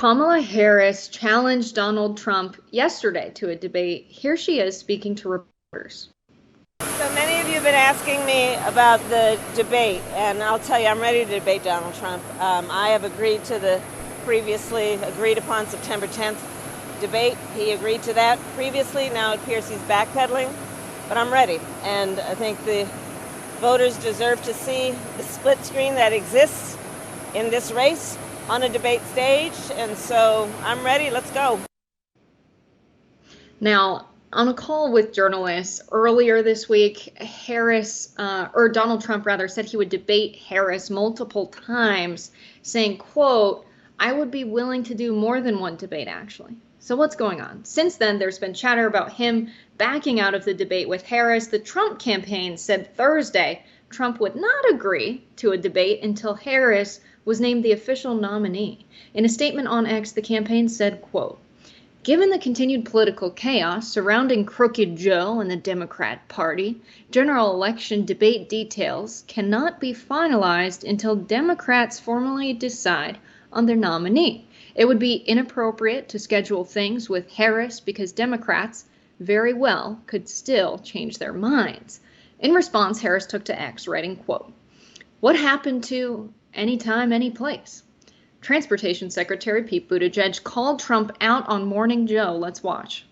Kamala Harris challenged Donald Trump yesterday to a debate. Here she is speaking to reporters. So many of you have been asking me about the debate, and I'll tell you, I'm ready to debate Donald Trump. I have agreed to the previously agreed upon September 10th debate. He agreed to that previously. Now it appears he's backpedaling, but I'm ready. And I think the voters deserve to see the split screen that exists in this race on a debate stage. And so I'm ready. Let's go. Now, on a call with journalists earlier this week, Donald Trump rather, said he would debate Harris multiple times, saying, quote, "I would be willing to do more than one debate, actually." So what's going on? Since then, there's been chatter about him backing out of the debate with Harris. The Trump campaign said Thursday Trump would not agree to a debate until Harris was named the official nominee. In a statement on X, the campaign said, quote, "Given the continued political chaos surrounding Crooked Joe and the Democrat Party, general election debate details cannot be finalized until Democrats formally decide on their nominee. It would be inappropriate to schedule things with Harris because Democrats very well could still change their minds." In response, Harris took to X, writing, quote, "What happened to anytime, any place?" Transportation Secretary Pete Buttigieg called Trump out on Morning Joe. Let's watch.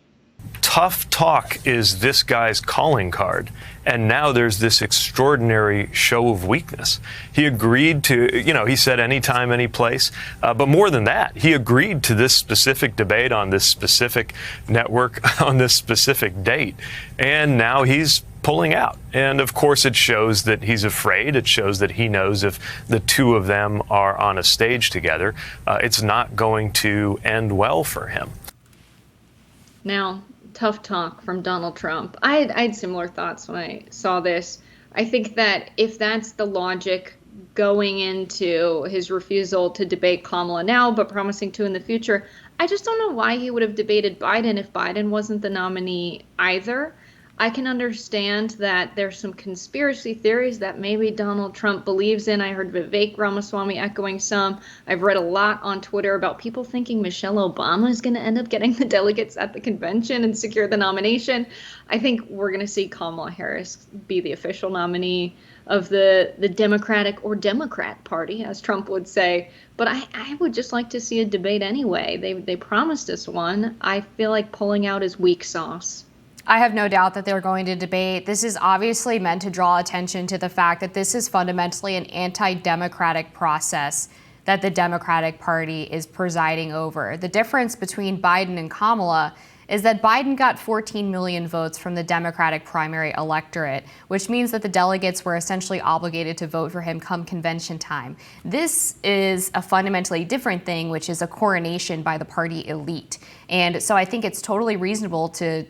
Tough talk is this guy's calling card. And now there's this extraordinary show of weakness. He agreed to, he said anytime, any place. But more than that, he agreed to this specific debate on this specific network on this specific date. And now he's pulling out. And of course, it shows that he's afraid. It shows that he knows if the two of them are on a stage together, it's not going to end well for him. Now, tough talk from Donald Trump. I had similar thoughts when I saw this. I think that if that's the logic going into his refusal to debate Kamala now, but promising to in the future, I just don't know why he would have debated Biden if Biden wasn't the nominee either. I can understand that there's some conspiracy theories that maybe Donald Trump believes in. I heard Vivek Ramaswamy echoing some. I've read a lot on Twitter about people thinking Michelle Obama is going to end up getting the delegates at the convention and secure the nomination. I think we're going to see Kamala Harris be the official nominee of the Democratic or Democrat Party, as Trump would say. But I would just like to see a debate anyway. They promised us one. I feel like pulling out is weak sauce. I have no doubt that they're going to debate. This is obviously meant to draw attention to the fact that this is fundamentally an anti-democratic process that the Democratic Party is presiding over. The difference between Biden and Kamala is that Biden got 14 million votes from the Democratic primary electorate, which means that the delegates were essentially obligated to vote for him come convention time. This is a fundamentally different thing, which is a coronation by the party elite. And so I think it's totally reasonable to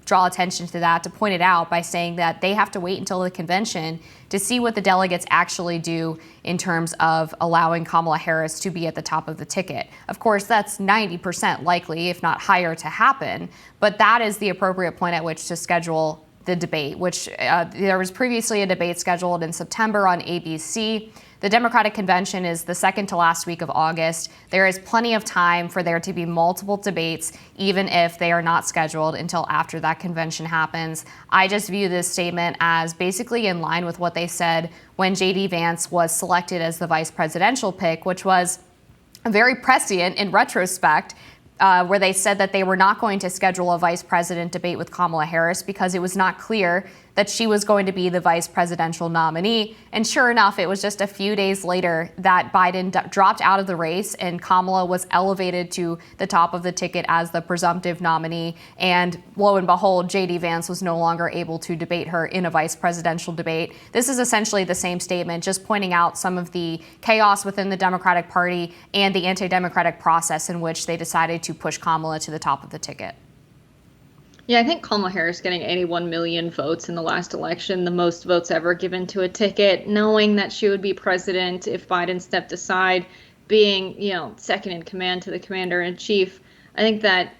draw attention to that, to point it out by saying that they have to wait until the convention to see what the delegates actually do in terms of allowing Kamala Harris to be at the top of the ticket. Of course, that's 90% likely, if not higher, to happen, but that is the appropriate point at which to schedule the debate, which there was previously a debate scheduled in September on ABC. The Democratic Convention is the second to last week of August. There is plenty of time for there to be multiple debates, even if they are not scheduled until after that convention happens. I just view this statement as basically in line with what they said when J.D. Vance was selected as the vice presidential pick, which was very prescient in retrospect, where they said that they were not going to schedule a vice president debate with Kamala Harris because it was not clear that she was going to be the vice presidential nominee. And sure enough, it was just a few days later that Biden dropped out of the race and Kamala was elevated to the top of the ticket as the presumptive nominee. And lo and behold, J.D. Vance was no longer able to debate her in a vice presidential debate. This is essentially the same statement, just pointing out some of the chaos within the Democratic Party and the anti-democratic process in which they decided to push Kamala to the top of the ticket. Yeah, I think Kamala Harris getting 81 million votes in the last election, the most votes ever given to a ticket, knowing that she would be president if Biden stepped aside, being, second in command to the commander in chief. I think that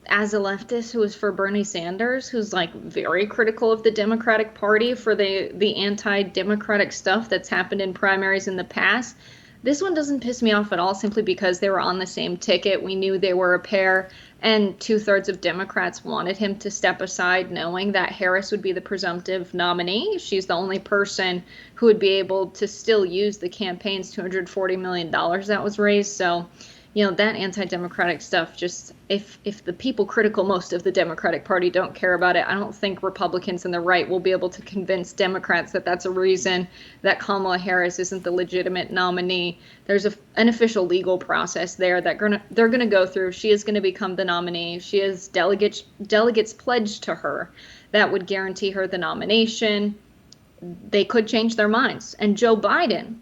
as a leftist who is for Bernie Sanders, who's very critical of the Democratic Party for the anti-democratic stuff that's happened in primaries in the past, This one doesn't piss me off at all, simply because they were on the same ticket. We knew they were a pair, and 2/3 of Democrats wanted him to step aside, knowing that Harris would be the presumptive nominee. She's the only person who would be able to still use the campaign's $240 million that was raised. So, that anti-democratic stuff, just if the people critical most of the Democratic Party don't care about it, I don't think Republicans and the right will be able to convince Democrats that that's a reason that Kamala Harris isn't the legitimate nominee. There's an official legal process there that they're gonna go through. She is gonna become the nominee. She has delegates pledged to her that would guarantee her the nomination. They could change their minds. And Joe Biden,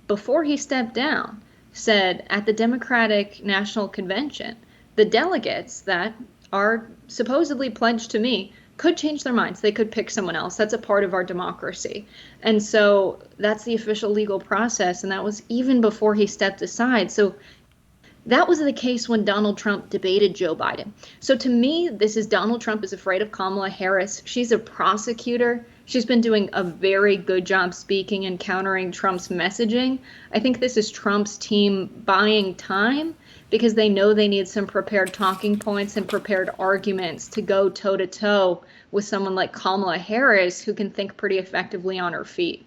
before he stepped down, said at the Democratic National Convention, the delegates that are supposedly pledged to me could change their minds. They could pick someone else. That's a part of our democracy. And so that's the official legal process. And that was even before he stepped aside. So that was the case when Donald Trump debated Joe Biden. So to me, this is Donald Trump is afraid of Kamala Harris. She's a prosecutor. She's been doing a very good job speaking and countering Trump's messaging. I think this is Trump's team buying time because they know they need some prepared talking points and prepared arguments to go toe-to-toe with someone like Kamala Harris, who can think pretty effectively on her feet.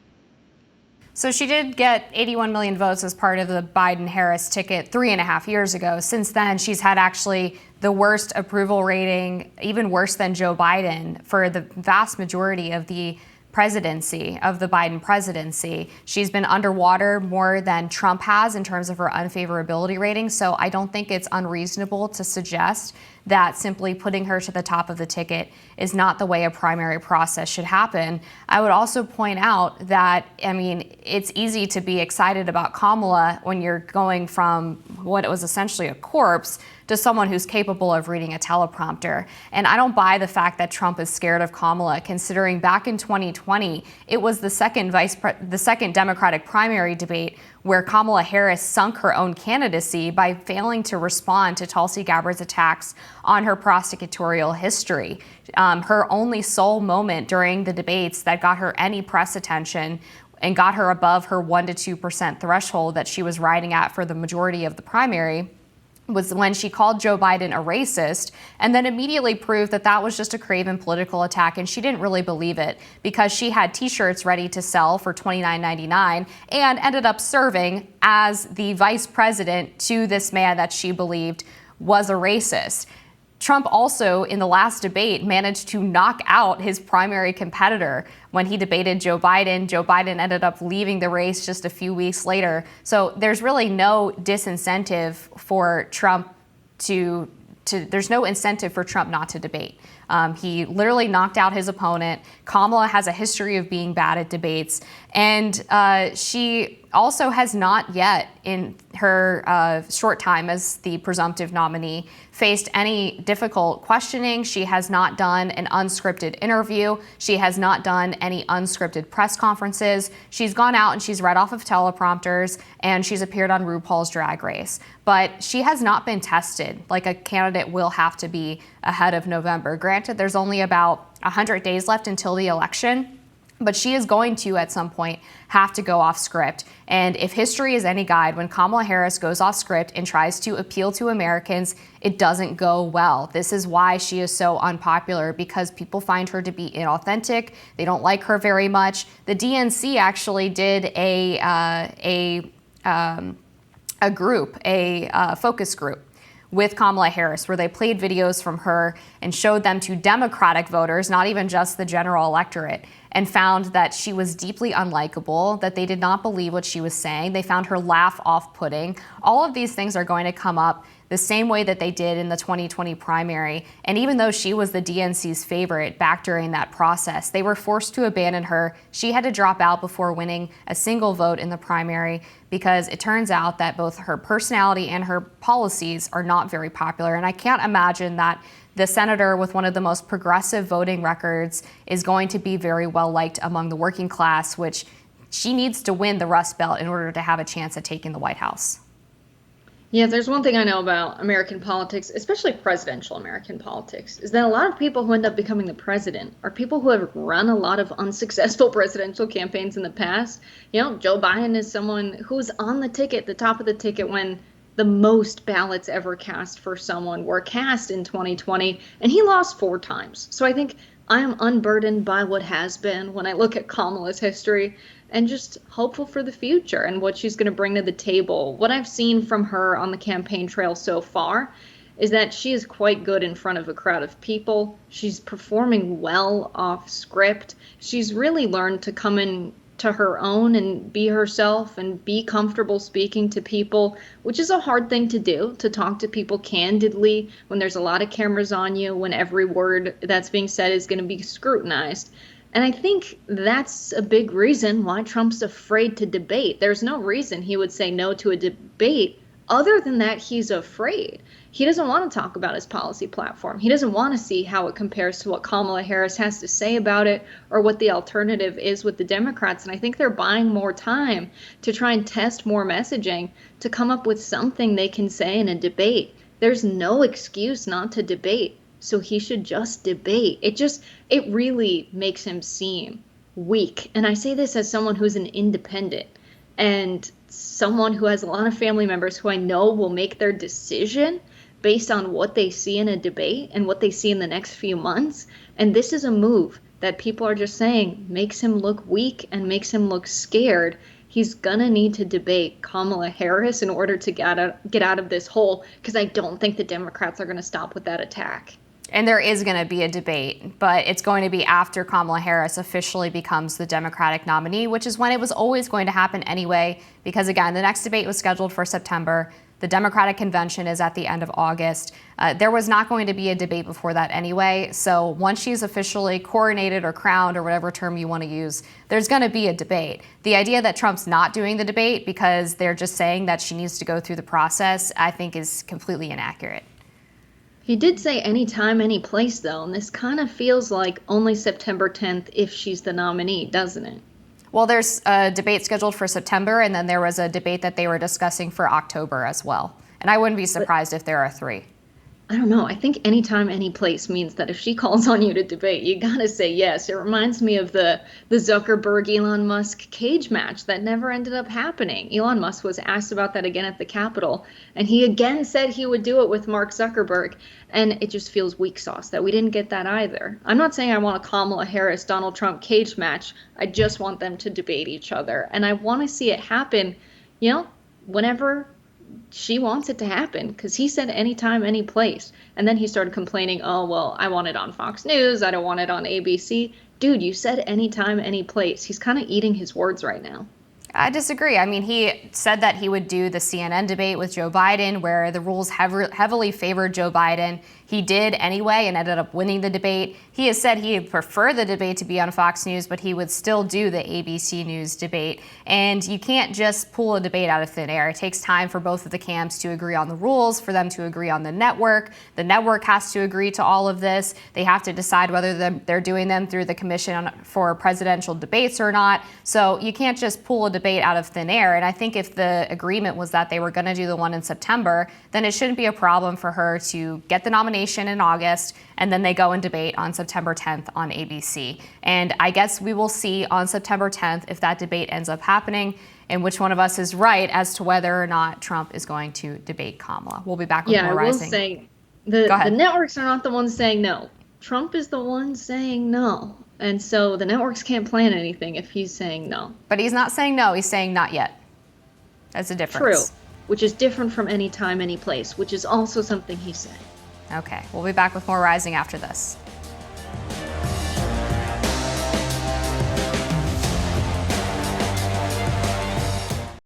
So she did get 81 million votes as part of the Biden-Harris ticket 3.5 years ago. Since then, she's had actually the worst approval rating, even worse than Joe Biden, for the vast majority of the presidency, of the Biden presidency. She's been underwater more than Trump has in terms of her unfavorability rating. So I don't think it's unreasonable to suggest that simply putting her to the top of the ticket is not the way a primary process should happen. I would also point out that, it's easy to be excited about Kamala when you're going from what was essentially a corpse to someone who's capable of reading a teleprompter. And I don't buy the fact that Trump is scared of Kamala, considering back in 2020, it was the second Democratic primary debate where Kamala Harris sunk her own candidacy by failing to respond to Tulsi Gabbard's attacks on her prosecutorial history. Her only sole moment during the debates that got her any press attention and got her above her 1% to 2% threshold that she was riding at for the majority of the primary was when she called Joe Biden a racist, and then immediately proved that that was just a craven political attack, and she didn't really believe it because she had T-shirts ready to sell for $29.99 and ended up serving as the vice president to this man that she believed was a racist. Trump also, in the last debate, managed to knock out his primary competitor when he debated Joe Biden. Joe Biden ended up leaving the race just a few weeks later. So there's really no disincentive for Trump there's no incentive for Trump not to debate. He literally knocked out his opponent. Kamala has a history of being bad at debates. And she also has not yet, in her short time as the presumptive nominee, faced any difficult questioning. She has not done an unscripted interview. She has not done any unscripted press conferences. She's gone out and she's read off of teleprompters, and she's appeared on RuPaul's Drag Race. But she has not been tested like a candidate will have to be ahead of November. Granted, there's only about 100 days left until the election, but she is going to, at some point, have to go off script. And if history is any guide, when Kamala Harris goes off script and tries to appeal to Americans, it doesn't go well. This is why she is so unpopular, because people find her to be inauthentic. They don't like her very much. The DNC actually did a focus group with Kamala Harris, where they played videos from her and showed them to Democratic voters, not even just the general electorate, and found that she was deeply unlikable, that they did not believe what she was saying. They found her laugh off-putting. All of these things are going to come up the same way that they did in the 2020 primary. And even though she was the DNC's favorite back during that process, they were forced to abandon her. She had to drop out before winning a single vote in the primary, because it turns out that both her personality and her policies are not very popular. And I can't imagine that the senator with one of the most progressive voting records is going to be very well liked among the working class, which she needs to win the Rust Belt in order to have a chance at taking the White House. Yeah, there's one thing I know about American politics, especially presidential American politics, is that a lot of people who end up becoming the president are people who have run a lot of unsuccessful presidential campaigns in the past. Joe Biden is someone who's on the ticket, the top of the ticket, when the most ballots ever cast for someone were cast in 2020, and he lost 4 times. So I think I am unburdened by what has been when I look at Kamala's history and just hopeful for the future and what she's going to bring to the table. What I've seen from her on the campaign trail so far is that she is quite good in front of a crowd of people. She's performing well off script. She's really learned to come in to her own and be herself and be comfortable speaking to people, which is a hard thing to do, to talk to people candidly when there's a lot of cameras on you, when every word that's being said is going to be scrutinized. And I think that's a big reason why Trump's afraid to debate. There's no reason he would say no to a debate other than that he's afraid. He doesn't want to talk about his policy platform. He doesn't want to see how it compares to what Kamala Harris has to say about it or what the alternative is with the Democrats. And I think they're buying more time to try and test more messaging to come up with something they can say in a debate. There's no excuse not to debate. So he should just debate. It really makes him seem weak. And I say this as someone who's an independent and someone who has a lot of family members who I know will make their decision based on what they see in a debate and what they see in the next few months. And this is a move that people are just saying makes him look weak and makes him look scared. He's gonna need to debate Kamala Harris in order to get out of this hole, because I don't think the Democrats are gonna stop with that attack. And there is going to be a debate, but it's going to be after Kamala Harris officially becomes the Democratic nominee, which is when it was always going to happen anyway, because again, the next debate was scheduled for September. The Democratic convention is at the end of August. There was not going to be a debate before that anyway. So once she's officially coronated or crowned or whatever term you want to use, there's going to be a debate. The idea that Trump's not doing the debate because they're just saying that she needs to go through the process, I think is completely inaccurate. He did say anytime, any place, though, and this kind of feels like only September 10th if she's the nominee, doesn't it? Well, there's a debate scheduled for September, and then there was a debate that they were discussing for October as well. And I wouldn't be surprised if there are 3. I don't know. I think anytime, any place means that if she calls on you to debate, you gotta say yes. It reminds me of the Zuckerberg-Elon Musk cage match that never ended up happening. Elon Musk was asked about that again at the Capitol, and he again said he would do it with Mark Zuckerberg, and it just feels weak sauce that we didn't get that either. I'm not saying I want a Kamala Harris, Donald Trump cage match. I just want them to debate each other, and I want to see it happen, whenever she wants it to happen, because he said anytime, any place. And then he started complaining, oh, well, I want it on Fox News. I don't want it on ABC. Dude, you said anytime, any place. He's kind of eating his words right now. I disagree. I mean, he said that he would do the CNN debate with Joe Biden, where the rules heavily favored Joe Biden. He did anyway and ended up winning the debate. He has said he'd prefer the debate to be on Fox News, but he would still do the ABC News debate. And you can't just pull a debate out of thin air. It takes time for both of the camps to agree on the rules, for them to agree on the network. The network has to agree to all of this. They have to decide whether they're doing them through the Commission for Presidential Debates or not. So you can't just pull a debate out of thin air. And I think if the agreement was that they were going to do the one in September, then it shouldn't be a problem for her to get the nomination in August, and then they go and debate on September 10th on ABC. And I guess we will see on September 10th if that debate ends up happening and which one of us is right as to whether or not Trump is going to debate Kamala. We'll be back with more Rising. Yeah, I will say the networks are not the ones saying no. Trump is the one saying no. And so the networks can't plan anything if he's saying no. But he's not saying no, he's saying not yet. That's a difference. True, which is different from any time, any place, which is also something he said. Okay, we'll be back with more Rising after this.